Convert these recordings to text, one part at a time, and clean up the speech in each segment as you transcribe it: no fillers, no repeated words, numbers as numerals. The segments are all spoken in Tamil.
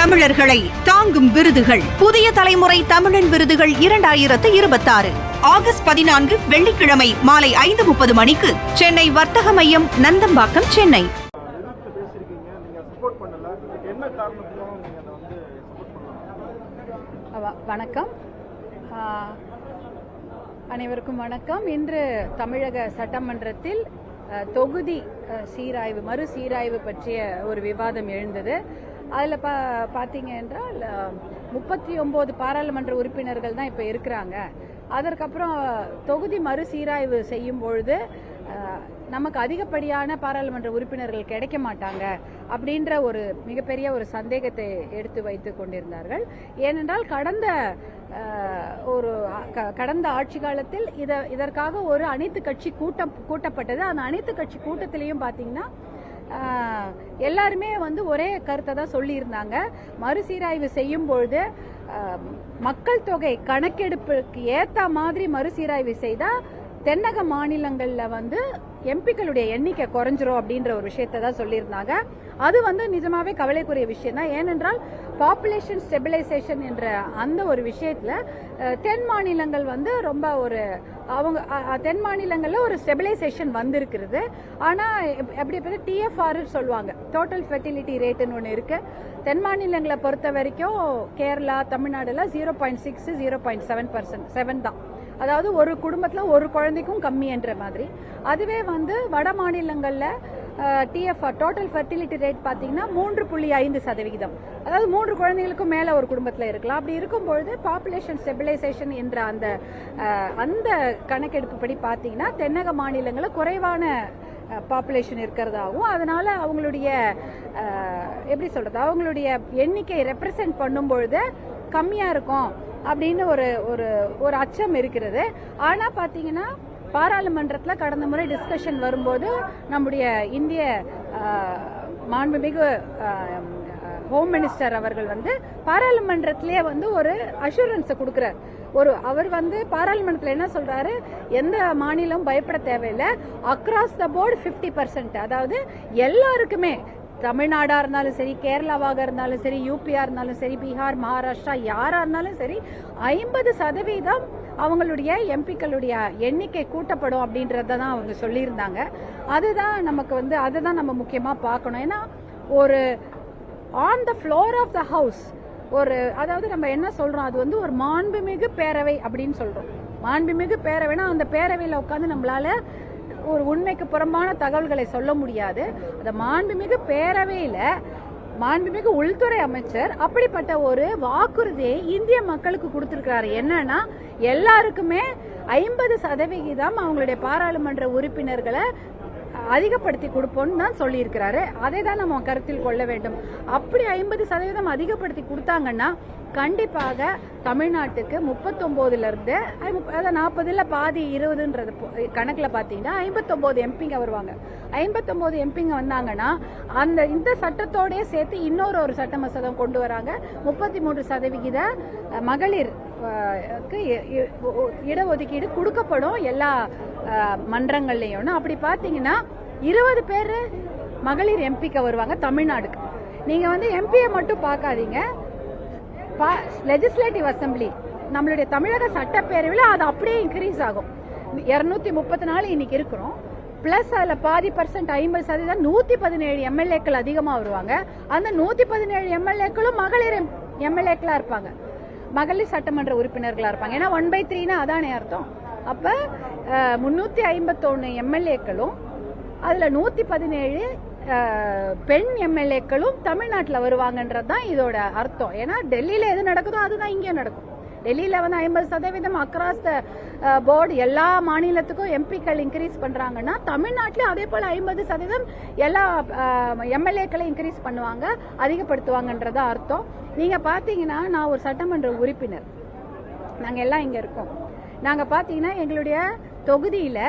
தமிழர்களை தாங்கும் விருதுகள். புதிய தலைமுறை தமிழன் விருதுகள் 2026 ஆகஸ்ட் 14 வெள்ளிக்கிழமை மாலை 5:30 மணிக்கு சென்னை வர்த்தக மையம், நந்தம்பாக்கம், சென்னை. வணக்கம், அனைவருக்கும் வணக்கம். இன்று தமிழக சட்டமன்றத்தில் தொகுதி சீராய்வு, மறு சீராய்வு பற்றிய ஒரு விவாதம் எழுந்தது. அதில் பார்த்தீங்க என்றால் 39 பாராளுமன்ற உறுப்பினர்கள் தான் இப்போ இருக்கிறாங்க. அதற்கப்புறம் தொகுதி மறு சீராய்வு செய்யும் பொழுது நமக்கு அதிகப்படியான பாராளுமன்ற உறுப்பினர்கள் கிடைக்க மாட்டாங்க அப்படின்ற ஒரு மிகப்பெரிய ஒரு சந்தேகத்தை எடுத்து வைத்து கொண்டிருந்தார்கள். ஏனென்றால் கடந்த ஆட்சி காலத்தில் இதற்காக ஒரு அனைத்து கட்சி கூட்டப்பட்டது. அந்த அனைத்து கட்சி கூட்டத்திலையும் பார்த்தீங்கன்னா எல்லாருமே ஒரே கருத்தை தான் சொல்லியிருந்தாங்க. மறுசீராய்வு செய்யும் பொழுது மக்கள் தொகை கணக்கெடுப்புக்கு ஏத்த மாதிரி மறுசீராய்வு செய்தா தென்னக மாநிலங்கள்ல எம்பிக்களுடைய எண்ணிக்கை குறைஞ்சிரும் அப்படின்ற ஒரு விஷயத்தை தான் சொல்லியிருந்தாங்க. அது நிஜமாவே கவலைக்குரிய விஷயம் தான். ஏனென்றால் பாப்புலேஷன் ஸ்டெபிலைசேஷன் என்ற அந்த ஒரு விஷயத்துல தென் மாநிலங்கள் ரொம்ப தென் மாநிலங்கள்ல ஒரு ஸ்டெபிலைசேஷன் வந்திருக்கிறது. ஆனா எப்படி TFR சொல்லுவாங்க, டோட்டல் ஃபெர்டிலிட்டி ரேட்னு ஒன்று இருக்கு. தென் மாநிலங்களை பொறுத்த வரைக்கும் கேரளா, தமிழ்நாடுல 0.6 0.7% தான். அதாவது ஒரு குடும்பத்துல ஒரு குழந்தைக்கும் கம்மி என்ற மாதிரி. அதுவே வட மாநிலங்கள்ல TFR டோட்டல் ஃபெர்டிலிட்டி ரேட் பாத்தீங்கன்னா 3.5%. அதாவது 3 குழந்தைகளுக்கும் மேல ஒரு குடும்பத்துல இருக்கலாம். அப்படி இருக்கும்பொழுது பாப்புலேஷன் ஸ்டெபிலைசேஷன் என்ற அந்த கணக்கெடுப்பு படி பாத்தீங்கன்னா தென்னக மாநிலங்கள்ல குறைவான பாப்புலேஷன் இருக்கிறதாகவும், அதனால அவங்களுடைய அவங்களுடைய எண்ணிக்கை ரெப்ரசென்ட் பண்ணும் பொழுது கம்மியா இருக்கும் அப்படின்னு ஒரு அச்சம் இருக்கிறது. ஆனா பாத்தீங்கன்னா பாராளுமன்றத்தில் கடந்த முறை டிஸ்கஷன் வரும்போது நம்முடைய இந்திய மாண்புமிகு ஹோம் மினிஸ்டர் அவர்கள் பாராளுமன்றத்திலேயே ஒரு அஷூரன்ஸ் கொடுக்கிறார். அவர் பாராளுமன்றத்தில் என்ன சொல்றாரு, எந்த மாநிலம் பயப்பட தேவையில்லை, அக்ராஸ் த போர்டு 50%, அதாவது எல்லாருக்குமே தமிழ்நாடா இருந்தாலும் சரி, கேரளாவாக இருந்தாலும் சரி, யூபியா இருந்தாலும் சரி, பீகார், மகாராஷ்டிரா யாரா இருந்தாலும் சரி 50% அவங்களுடைய எம்பிக்களுடைய எண்ணிக்கை கூட்டப்படும் அப்படின்றதான் அவங்க சொல்லியிருந்தாங்க. அதுதான் நமக்கு அதுதான் நம்ம முக்கியமா பார்க்கணும். ஏன்னா ஒரு on the floor of the house அதாவது நம்ம என்ன சொல்றோம், அது ஒரு மாண்புமிகு பேரவை அப்படின்னு சொல்றோம். மாண்புமிகு பேரவைனா அந்த பேரவையில உட்காந்து நம்மளால ஒரு உண்மைக்கு புறம்பான தகவல்களை சொல்ல முடியாது. அந்த மாண்புமிகு பேரவையில மாண்புமிகு உள்துறை அமைச்சர் அப்படிப்பட்ட ஒரு வாக்குறுதியை இந்திய மக்களுக்கு கொடுத்திருக்கிறாரு. என்னன்னா எல்லாருக்குமே 50% அவங்களுடைய பாராளுமன்ற உறுப்பினர்களை அதிகப்படுத்தி கொடுப்போம்னு தான் சொல்லி இருக்கிறாரு. அதை தான் நம்ம கருத்தில் கொள்ள வேண்டும். அப்படி 50% அதிகப்படுத்தி கொடுத்தாங்கன்னா கண்டிப்பாக தமிழ்நாட்டுக்கு 39ல இருந்து 40 பாதி 20ன்றது கணக்குல பாத்தீங்கன்னா 59 எம்பிங்க வருவாங்க. 59 எம்பிங்க வந்தாங்கன்னா இந்த சட்டத்தோட சேர்த்து இன்னொரு சட்ட மசோதா கொண்டு வராங்க. 33% மகளிர் இடஒதுக்கீடு கொடுக்கப்படும் எல்லா மன்றங்கள்லயும். அப்படி பாத்தீங்கன்னா 20 பேரு மகளிர் எம்பிக்கு வருவாங்க தமிழ்நாடுக்கு. நீங்க எம்பியை மட்டும் பார்க்காதீங்க, லெஜிஸ்லேட்டிவ் அசம்பிளி நம்மளுடைய தமிழக சட்டப்பேரவையில் அது அப்படியே இன்க்ரீஸ் ஆகும். 234 இன்னைக்கு இருக்கிறோம். பிளஸ் அதுல பாதி பர்சன்ட் 50% 117 எம்எல்ஏக்கள் அதிகமா வருவாங்க. அந்த 117 எம்எல்ஏக்களும் மகளிர் எம்எல்ஏக்களா இருப்பாங்க, மகளிர் சட்டமன்ற உறுப்பினர்களா இருப்பாங்க. ஏன்னா 1/3 அதானே அர்த்தம். அப்ப 351 எம்எல்ஏக்களும் அதுல 117 பெண் எம்எல்ஏக்களும் தமிழ்நாட்டில் வருவாங்கன்றதுதான் இதோட அர்த்தம். ஏன்னா டெல்லியில எது நடக்குதோ அதுதான் இங்கே நடக்கும். டெல்லியில 50% அக்ராஸ் த போர்டு எல்லா மாநிலத்துக்கும் எம்பிக்கள் இன்க்ரீஸ் பண்றாங்கன்னா தமிழ்நாட்டிலும் அதே போல 50% எல்லா எம்எல்ஏக்களை இன்க்ரீஸ் பண்ணுவாங்க, அதிகப்படுத்துவாங்கன்றதா அர்த்தம். நீங்க பாத்தீங்கன்னா நான் ஒரு சட்டமன்ற உறுப்பினர், நாங்க எல்லாம் இங்க இருக்கோம். நாங்க பாத்தீங்கன்னா எங்களுடைய தொகுதியில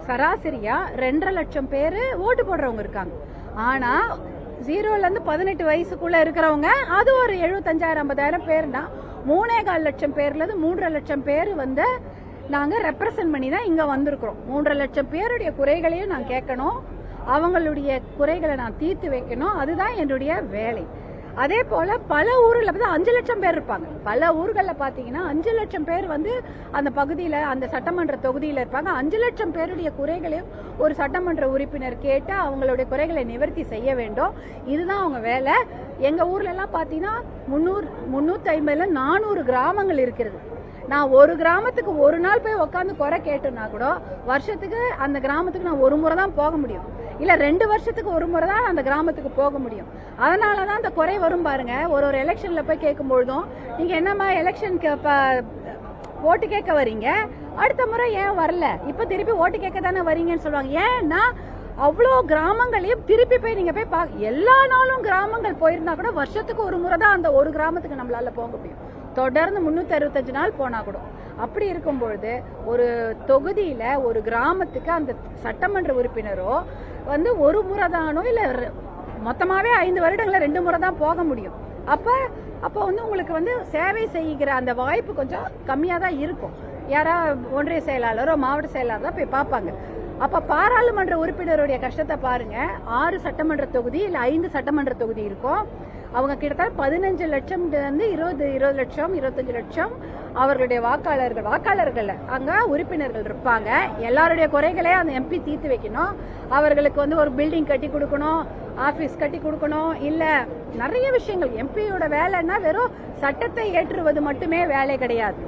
சராசரியா 2.5 லட்சம் பேரு ஓட்டு போடுறவங்க இருக்காங்க. ஆனா 0ல இருந்து 18 வயசுக்குள்ள இருக்கிறவங்க அது ஒரு 75,000-50,000 பேர்னா 3.25 லட்சம் பேர்ல இருந்து 3.5 லட்சம் பேர் நாங்க ரெப்ரசன்ட் பண்ணி தான் இங்க வந்திருக்கிறோம். 3.5 லட்சம் பேருடைய குறைகளையும் நான் கேட்கணும், அவங்களுடைய குறைகளை நான் தீர்த்து வைக்கணும். அதுதான் என்னுடைய வேலை. அதே போல பல ஊர்ல 5 லட்சம் பேர் இருப்பாங்க. பல ஊர்கள்ல பாத்தீங்கன்னா 5 லட்சம் பேர் வந்து அந்த பகுதியில அந்த சட்டமன்ற தொகுதியில இருப்பாங்க. 5 லட்சம் பேருடைய குறைகளையும் ஒரு சட்டமன்ற உறுப்பினர் கேட்டு அவங்களுடைய குறைகளை நிவர்த்தி செய்ய வேண்டும். இதுதான் அவங்க வேலை. எங்க ஊர்ல எல்லாம் பாத்தீங்கன்னா 350 400 கிராமங்கள் இருக்கிறது. நான் ஒரு கிராமத்துக்கு ஒரு நாள் போய் உட்காந்து குறை கேட்டேன்னா கூட வருஷத்துக்கு அந்த கிராமத்துக்கு நான் ஒரு முறை தான் போக முடியும், இல்ல 2 வருஷத்துக்கு ஒரு முறை தான் அந்த கிராமத்துக்கு போக முடியும். அதனாலதான் அந்த குறை வரும் பாருங்க. ஒரு எலெக்ஷன்ல போய் கேட்கும் பொழுதும் நீங்க என்னமா எலெக்ஷனுக்கு ஓட்டு கேட்க வரீங்க, அடுத்த முறை ஏன் வரல, இப்ப திருப்பி ஓட்டு கேட்க தானே வரீங்கன்னு சொல்லுவாங்க. ஏன்னா அவ்வளோ கிராமங்களையும் திருப்பி போய் நீங்க போய் எல்லா நாளும் கிராமங்கள் போயிருந்தா கூட வருஷத்துக்கு ஒரு முறை தான் அந்த ஒரு கிராமத்துக்கு நம்மளால போக முடியும். தொடர்ந்து 365 நாள் போனா கூட. அப்படி இருக்கும்பொழுது ஒரு தொகுதியில ஒரு கிராமத்துக்கு அந்த சட்டமன்ற உறுப்பினரோ வந்து ஒரு முறை தானோ இல்ல மொத்தமாவே 5 வருடங்கள 2 முறை தான் போக முடியும். அப்ப வந்து உங்களுக்கு வந்து சேவை செய்கிற அந்த வாய்ப்பு கொஞ்சம் கம்மியா தான் இருக்கும். யாரா ஒன்றிய செயலாளரோ மாவட்ட செயலாளரோ போய் பார்ப்பாங்க. அப்ப பாராளுமன்ற உறுப்பினருடைய கஷ்டத்தை பாருங்க. 6 சட்டமன்ற தொகுதி இல்ல 5 சட்டமன்ற தொகுதி இருக்கும். அவங்க கிட்டத்தட்ட 15 லட்சம் 20 லட்சம் 25 லட்சம் அவர்களுடைய வாக்காளர்கள் அங்க உறுப்பினர்கள் இருப்பாங்க. எல்லாருடைய குறைகளே அந்த எம்பி தீர்த்து வைக்கணும். அவர்களுக்கு வந்து ஒரு பில்டிங் கட்டி கொடுக்கணும், ஆபீஸ் கட்டி கொடுக்கணும், இல்ல நிறைய விஷயங்கள். எம்பியோட வேலைன்னா வெறும் சட்டத்தை ஏற்றுவது மட்டுமே வேலை கிடையாது.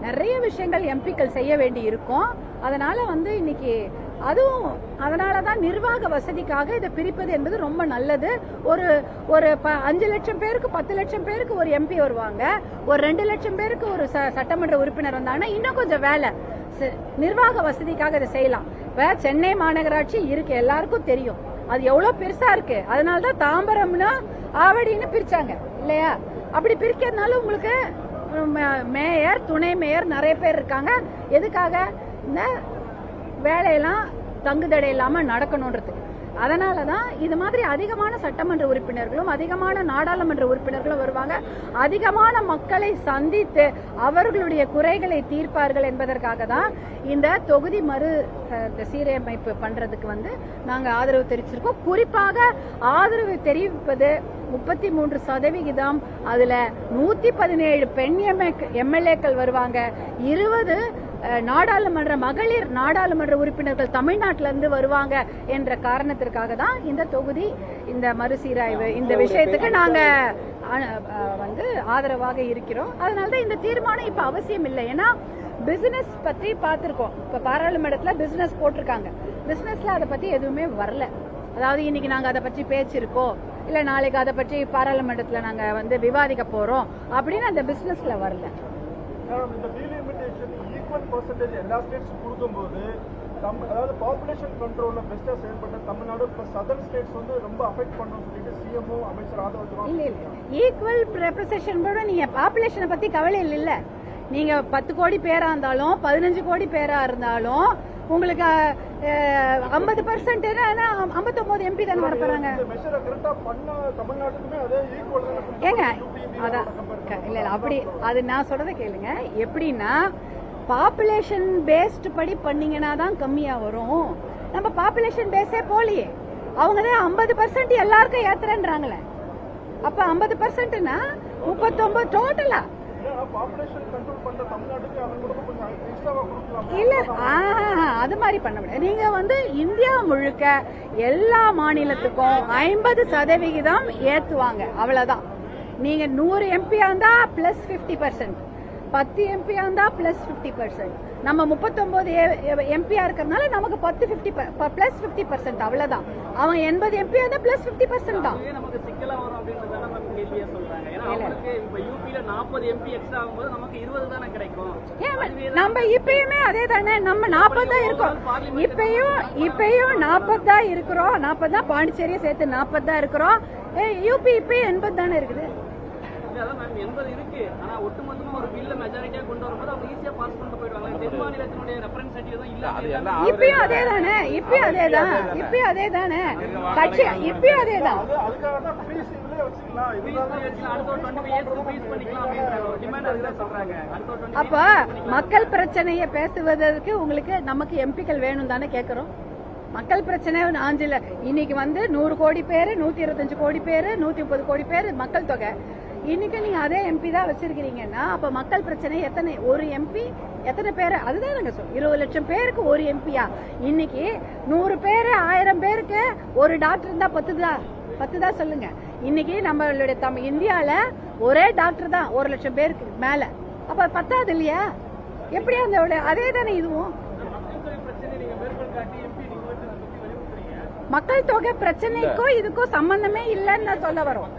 நிறைய விஷயங்கள் எம்பிக்கள் செய்ய வேண்டி இருக்கும். அதனால வந்து இன்னைக்கு அதுவும் அதனாலதான் நிர்வாக வசதிக்காக இதை பிரிப்பது என்பது ரொம்ப நல்லது. ஒரு 5 லட்சம் பேருக்கு 10 லட்சம் பேருக்கு ஒரு எம்பி வருவாங்க, ஒரு 2 லட்சம் பேருக்கு ஒரு சட்டமன்ற உறுப்பினர் வந்தாங்கன்னா இன்னும் கொஞ்சம் வேலை. நிர்வாக வசதிக்காக இதை செய்யலாம். இப்ப சென்னை மாநகராட்சி இருக்கு, எல்லாருக்கும் தெரியும் அது எவ்வளவு பெருசா இருக்கு. அதனாலதான் தாம்பரம்னா ஆவடின்னு பிரிச்சாங்க இல்லையா? அப்படி பிரிக்கிறதுனால உங்களுக்கு மேயர் துணை மேயர் நிறைய பேர் இருக்காங்க. எதுக்காக? இந்த வேலையெல்லாம் தங்குதடை இல்லாம நடக்கணும்ன்றது. அதனாலதான் இது மாதிரி அதிகமான சட்டமன்ற உறுப்பினர்களும் அதிகமான நாடாளுமன்ற உறுப்பினர்களும் வருவாங்க. அதிகமான மக்களை சந்தித்து அவர்களுடைய குறைகளை தீர்ப்பார்கள் என்பதற்காக தான் இந்த தொகுதி சீரமைப்பு பண்றதுக்கு வந்து நாங்க ஆதரவு தெரிவிச்சிருக்கோம். குறிப்பாக ஆதரவு தெரிவிப்பது 33%. அதுல 117 பெண் எம்எல்ஏக்கள் வருவாங்க, 20 மகளிர் நாடாளுமன்ற உறுப்பினர்கள் தமிழ்நாட்டில இருந்து வருவாங்க என்ற காரணத்திற்காக தான் இந்த தொகுதி இந்த மறுசீராய்வு இந்த விஷயத்துக்கு நாங்க வந்து ஆதரவாக இருக்கிறோம். அதனாலதான் இந்த தீர்மானம் இப்ப அவசியம் இல்லை. ஏன்னா பிசினஸ் பத்தி பார்த்திருக்கோம். இப்ப பாராளுமன்றத்துல பிசினஸ் போட்டிருக்காங்க. பிசினஸ்ல அதை பத்தி எதுவுமே வரல. அதாவது இன்னைக்கு நாங்க அதை பற்றி பேச்சிருக்கோம், இல்ல நாளைக்கு அதை பற்றி பாராளுமன்றத்துல நாங்க வந்து விவாதிக்க போறோம் அப்படின்னு அந்த பிசினஸ்ல வரல. இந்த டீலிமிட்டேஷன் ஈக்குவல் பெர்சன்டேஜ் எல்லா ஸ்டேட்ஸ் கொடுக்கும்போது அதாவது பாப்புலேஷன் கண்ட்ரோல்ல பெஸ்டா செயல்பட்ட தமிழ்நாடு பிளஸ் அதர் ஸ்டேட்ஸ் வந்து ரொம்ப அஃபெக்ட் பண்ணும் சொல்லிட்டு சிஎம்ஓ அமைச்சர் ஆதரவு. இல்ல ஈக்குவல் ரெப்ரசன்டேஷன் கூட நீங்க பாப்புலேஷனை பத்தி கவலை இல்ல. நீங்க 10 கோடி பேரா இருந்தாலும் 15 கோடி பேரா இருந்தாலும் உங்களுக்கு 50% 59 எம்பி தானே வர போறாங்க. ஏங்க அதான் இல்ல அப்படி அது நான் சொல்றதை கேளுங்க. எப்படின்னா பாப்புலேஷன் பேஸ்ட் படி பண்ணீங்கன்னா தான் கம்மியா வரும். நம்ம பாப்புலேஷன் பேஸே போலியே. அவங்க தான் 50% எல்லாருக்கும் ஏத்துறேன்றாங்களே. அப்ப 50%னா 39 டோட்டலா இல்ல. அது மாதிரி பண்ண முடியாது. நீங்க வந்து இந்தியா முழுக்க எல்லா மாநிலத்துக்கும் 50% ஏத்துவாங்க, அவ்வளவுதான். நீங்க 100 எம்பியா இருந்தா பிளஸ் 50%, 10 எம்பியா இருந்தா பிளஸ் 50%. நம்ம 39 எம்பியா இருக்கிறதுனால நமக்கு 10 பிளஸ் 50%, அவ்வளவுதான். அவங்க 80 எம்பியா இருந்தா பிளஸ் 50% தான். நம்ம இப்பயுமே அதே தானே, நம்ம 40 தான் இருக்கோம். இப்பயும் 40 தான் இருக்கிறோம். 40 தான், பாண்டிச்சேரியை சேர்த்து 40 தான் இருக்கிறோம். யூபி இப்பயும் 80 தானே இருக்குது. இப்பயும் அதே தானே, இப்பயும் அதே தான், இப்பயும் அதே தானே கட்சி, இப்பயும் அதே தான். அப்ப மக்கள் பிரச்சனையை பேசுவதற்கு உங்களுக்கு நமக்கு எம்பிக்கள் வேணும் தானே கேக்குறோம். மக்கள் பிரச்சனை ஆஞ்சில இன்னைக்கு வந்து 100 கோடி பேர், 125 கோடி பேர், 130 கோடி பேர் மக்கள் தொகை. இன்னைக்கு நீங்க அதே எம்பி தான் வச்சிருக்கீங்கன்னா அப்ப மக்கள் பிரச்சனை எத்தனை? ஒரு எம்பி எத்தனை பேர்? அதுதான் நாங்க சொல்றோம். 20 லட்சம் பேருக்கு ஒரு எம்பியா? இன்னைக்கு 100 பேர் 1000 பேருக்கு ஒரு டாக்டர் இருந்தா பத்துதா சொல்லுங்க. இன்னைக்கு நம்மளுடைய இந்தியால ஒரே டாக்டர் தான் 1 லட்சம் பேருக்கு மேல. அப்ப பத்தாது இல்லையா? எப்படி அந்த அதே தானே இதுவும். மக்கள் தொகை பிரச்சனைக்கும் இதுக்கும் சம்பந்தமே இல்லைன்னு நான் சொல்ல வரோம்.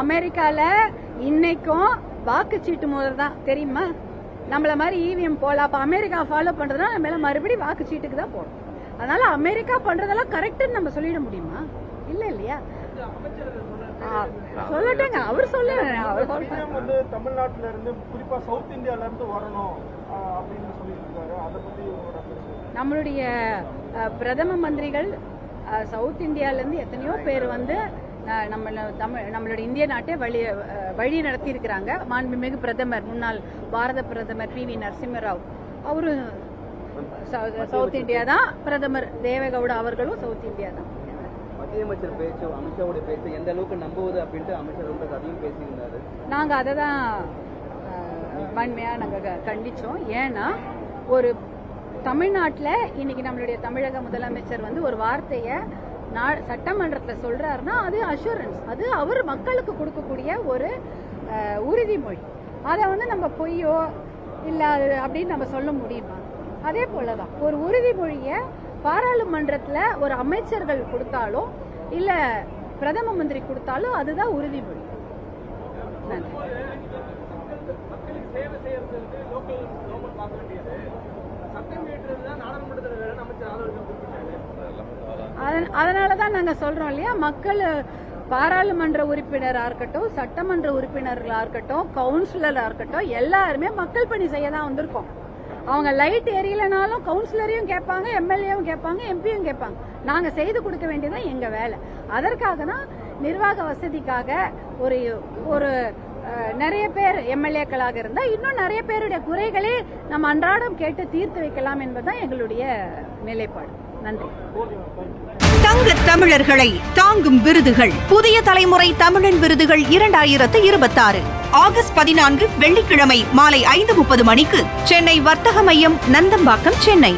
அமெரிக்கால இன்னைக்கும் வாக்குச்சீட்டு முறை தான் தெரியுமா? நம்மள மாதிரி இவிஎம் போல. அப்ப அமெரிக்கா ஃபாலோ பண்றதுனா நம்ம மறுபடியும் வாக்குச்சீட்டுக்கு தான் போறோம். அதனால அமெரிக்கா பண்றதெல்லாம் கரெக்ட்னு நம்ம சொல்லிட முடியுமா? இல்ல இல்லையா? சொல்லட்டுங்க, அவர் வந்து தமிழ்நாட்டுல இருந்து குறிப்பா சவுத் இந்தியால இருந்து வரணும் அப்படின்னு சொல்லியிருக்காரு. அதை பத்தி நம்மளுடைய பிரதம மந்திரிகள் சவுத் இந்தியால இருந்து எத்தனையோ பேர் வந்து நம்மளுடைய இந்திய நாட்டை வழி நடத்தி இருக்கிறாங்க. மாண்புமிகு பிரதமர், முன்னாள் பாரத பிரதமர் PV நரசிம்மராவ் அவரு சவுத் இந்தியா தான். பிரதமர் தேவேகவுடா அவர்களும் சவுத் இந்தியா தான். மத்திய அமைச்சர் பேச்சு, அமித்ஷாவுடைய பேச்சு எந்த அளவுக்கு நம்புவது அப்படின்ட்டு அமைச்சர் வந்து அதையும் பேசியிருந்தாரு. நாங்க அதை தான் வன்மையா நாங்க கண்டிச்சோம். ஏன்னா ஒரு தமிழ்நாட்டில் இன்னைக்கு நம்மளுடைய தமிழக முதலமைச்சர் வந்து ஒரு வார்த்தையை சட்டமன்றத்தில் சொல்றாருன்னா அது அஷூரன்ஸ், அது அவர் மக்களுக்கு கொடுக்கக்கூடிய ஒரு உறுதிமொழி. அதை வந்து நம்ம பொய்யோ இல்லை அப்படின்னு நம்ம சொல்ல முடியுமா? அதே போலதான் ஒரு உறுதிமொழியை பாராளுமன்றத்தில் ஒரு அமைச்சர்கள் கொடுத்தாலும் இல்ல பிரதம மந்திரி கொடுத்தாலும் அதுதான் உறுதிமொழி. அதனாலதான் நாங்க சொல்றோம் இல்லையா, மக்கள் பாராளுமன்ற உறுப்பினரா இருக்கட்டும், சட்டமன்ற உறுப்பினர்களா இருக்கட்டும், கவுன்சிலரா இருக்கட்டும், எல்லாருமே மக்கள் பணி செய்ய தான் வந்திருக்கோம். அவங்க லைட் எரியலனாலும் கவுன்சிலரையும் கேட்பாங்க, எம்எல்ஏவும் கேட்பாங்க, எம்பியும் கேட்பாங்க. நாங்க செய்து கொடுக்க வேண்டியதான் எங்க வேலை. அதற்காக தான் நிர்வாக வசதிக்காக ஒரு நிறைய பேர் எம்எல்ஏக்களாக இருந்தா இன்னும் நிறைய பேருடைய குறைகளே நம்ம அன்றாடம் கேட்டு தீர்த்து வைக்கலாம் என்பதுதான் எங்களுடைய நிலைப்பாடு. நன்றி. தங்க தமிழர்களை தாங்கும் விருதுகள். புதிய தலைமுறை தமிழன் விருதுகள் 2026 ஆகஸ்ட் 14 வெள்ளிக்கிழமை மாலை 5:30 மணிக்கு சென்னை வர்த்தக மையம், நந்தம்பாக்கம், சென்னை.